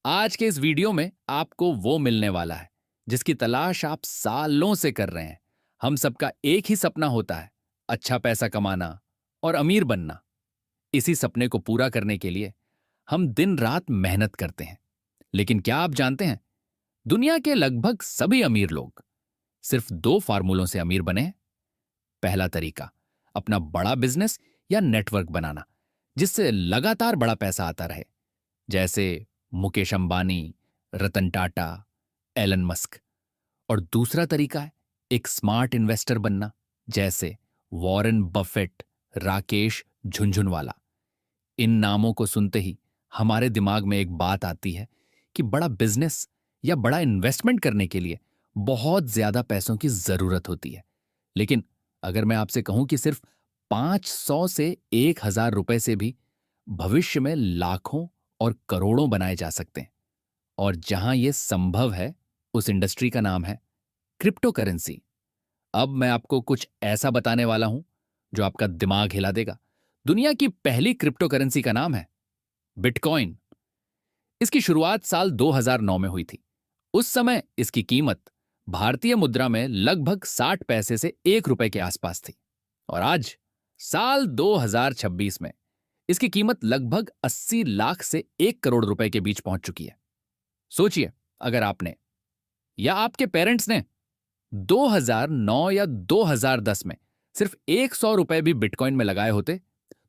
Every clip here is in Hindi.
आज के इस वीडियो में आपको वो मिलने वाला है जिसकी तलाश आप सालों से कर रहे हैं। हम सबका एक ही सपना होता है, अच्छा पैसा कमाना और अमीर बनना। इसी सपने को पूरा करने के लिए हम दिन रात मेहनत करते हैं। लेकिन क्या आप जानते हैं, दुनिया के लगभग सभी अमीर लोग सिर्फ दो फार्मूलों से अमीर बने हैं। पहला तरीका, अपना बड़ा बिजनेस या नेटवर्क बनाना जिससे लगातार बड़ा पैसा आता रहे, जैसे मुकेश अंबानी, रतन टाटा, एलन मस्क। और दूसरा तरीका है एक स्मार्ट इन्वेस्टर बनना, जैसे वॉरेन बफेट, राकेश झुनझुनवाला। इन नामों को सुनते ही हमारे दिमाग में एक बात आती है कि बड़ा बिजनेस या बड़ा इन्वेस्टमेंट करने के लिए बहुत ज्यादा पैसों की जरूरत होती है। लेकिन अगर मैं आपसे कहूं कि सिर्फ 500 से 1000 रुपए से भी भविष्य में लाखों और करोड़ों बनाए जा सकते हैं, और जहां यह संभव है, उस इंडस्ट्री का नाम है क्रिप्टो करेंसी। अब मैं आपको कुछ ऐसा बताने वाला हूं जो आपका दिमाग हिला देगा। दुनिया की पहली क्रिप्टो करेंसी का नाम है बिटकॉइन। इसकी शुरुआत साल 2009 में हुई थी। उस समय इसकी कीमत भारतीय मुद्रा में लगभग 60 पैसे से 1 रुपए के आसपास थी। और आज साल 2026 में इसकी कीमत लगभग 80 लाख से 1 करोड़ रुपए के बीच पहुंच चुकी है। सोचिए, अगर आपने या आपके पेरेंट्स ने 2009 या 2010 में सिर्फ 100 रुपए भी बिटकॉइन में लगाए होते,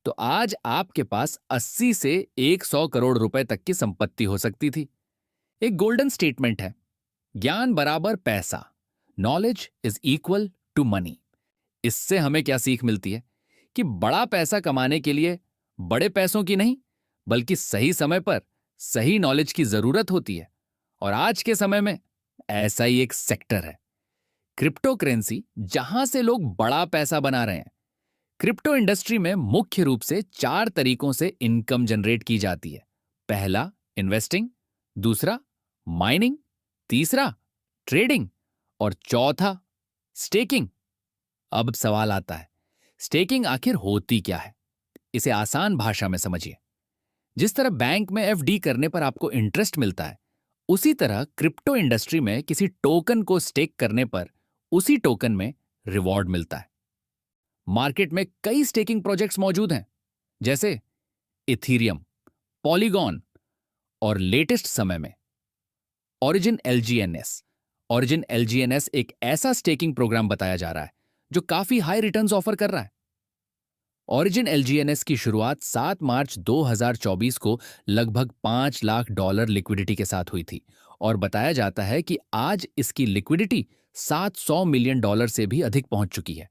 तो आज आपके पास 80 से 100 करोड़ रुपए तक की संपत्ति हो सकती थी। एक गोल्डन स्टेटमेंट है, ज्ञान बराबर पैसा, knowledge is equal to money. इससे हमें क्या सीख मिलती है कि बड़ा पैसा कमाने के लिए बड़े पैसों की नहीं, बल्कि सही समय पर सही नॉलेज की जरूरत होती है। और आज के समय में ऐसा ही एक सेक्टर है क्रिप्टो करेंसी, जहां से लोग बड़ा पैसा बना रहे हैं। क्रिप्टो इंडस्ट्री में मुख्य रूप से 4 तरीकों से इनकम जनरेट की जाती है। पहला, इन्वेस्टिंग; दूसरा, माइनिंग; तीसरा, ट्रेडिंग; और चौथा, स्टेकिंग। अब सवाल आता है, स्टेकिंग आखिर होती क्या है? इसे आसान भाषा में समझिए। जिस तरह बैंक में एफडी करने पर आपको इंटरेस्ट मिलता है, उसी तरह क्रिप्टो इंडस्ट्री में किसी टोकन को स्टेक करने पर उसी टोकन में रिवॉर्ड मिलता है। मार्केट में कई स्टेकिंग प्रोजेक्ट्स मौजूद हैं, जैसे इथीरियम, पॉलीगॉन और लेटेस्ट समय में ओरिजिन एलजीएनएस। ओरिजिन एलजीएनएस एक ऐसा स्टेकिंग प्रोग्राम बताया जा रहा है जो काफी हाई रिटर्न्स ऑफर कर रहा है। ओरिजिन एलजीएनएस की शुरुआत 7 मार्च 2024 को लगभग $5 लाख लिक्विडिटी के साथ हुई थी, और बताया जाता है कि आज इसकी लिक्विडिटी $700 मिलियन से भी अधिक पहुंच चुकी है।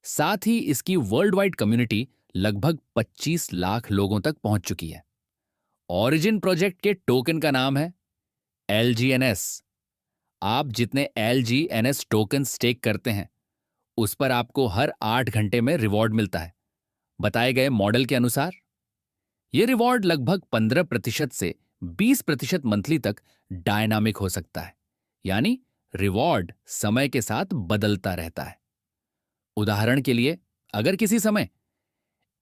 साथ ही इसकी वर्ल्ड वाइड कम्युनिटी लगभग 25 लाख लोगों तक पहुंच चुकी है। ओरिजिन प्रोजेक्ट के टोकन का नाम है एलजीएनएस। आप जितने एलजीएनएस टोकन स्टेक करते हैं, उस पर आपको हर 8 घंटे में रिवॉर्ड मिलता है। बताए गए मॉडल के अनुसार यह रिवॉर्ड लगभग 15% से 20% मंथली तक डायनामिक हो सकता है, यानी रिवॉर्ड समय के साथ बदलता रहता है। उदाहरण के लिए, अगर किसी समय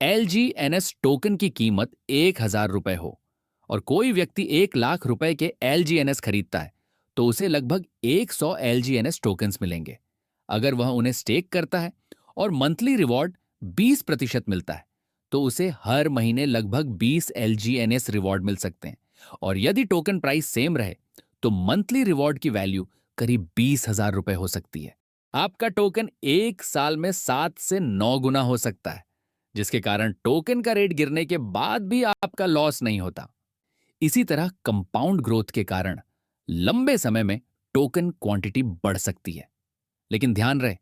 एलजीएनएस टोकन की कीमत 1000 रुपए हो और कोई व्यक्ति 1 लाख रुपए के एलजीएनएस खरीदता है, तो उसे लगभग 100 एलजीएनएस टोकन्स मिलेंगे। अगर वह उन्हें स्टेक करता है और मंथली रिवॉर्ड 20% मिलता है, तो उसे हर महीने लगभग 20 एलजीएनएस रिवॉर्ड मिल सकते हैं। और यदि टोकन प्राइस सेम रहे, तो मंथली रिवॉर्ड की वैल्यू करीब 20,000 रुपए हो सकती है। आपका टोकन 1 साल में 7 से 9 गुना हो सकता है, जिसके कारण टोकन का रेट गिरने के बाद भी आपका लॉस नहीं होता। इसी तरह कंपाउंड ग्रोथ के कारण लंबे समय में टोकन क्वांटिटी बढ़ सकती है। लेकिन ध्यान रहे,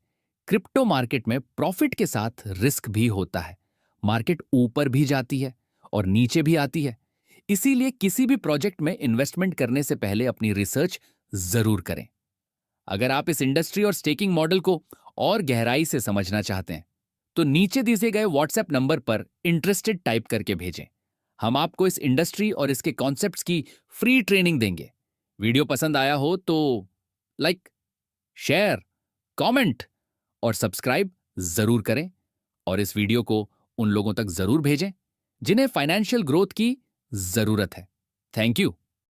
क्रिप्टो मार्केट में प्रॉफिट के साथ रिस्क भी होता है। मार्केट ऊपर भी जाती है और नीचे भी आती है। इसीलिए किसी भी प्रोजेक्ट में इन्वेस्टमेंट करने से पहले अपनी रिसर्च जरूर करें। अगर आप इस इंडस्ट्री और स्टेकिंग मॉडल को और गहराई से समझना चाहते हैं, तो नीचे दिए गए व्हाट्सएप नंबर पर इंटरेस्टेड टाइप करके भेजें। हम आपको इस इंडस्ट्री और इसके कॉन्सेप्ट्स की फ्री ट्रेनिंग देंगे। वीडियो पसंद आया हो तो लाइक, शेयर, कमेंट और सब्सक्राइब जरूर करें, और इस वीडियो को उन लोगों तक जरूर भेजें जिन्हें फाइनेंशियल ग्रोथ की जरूरत है। Thank you.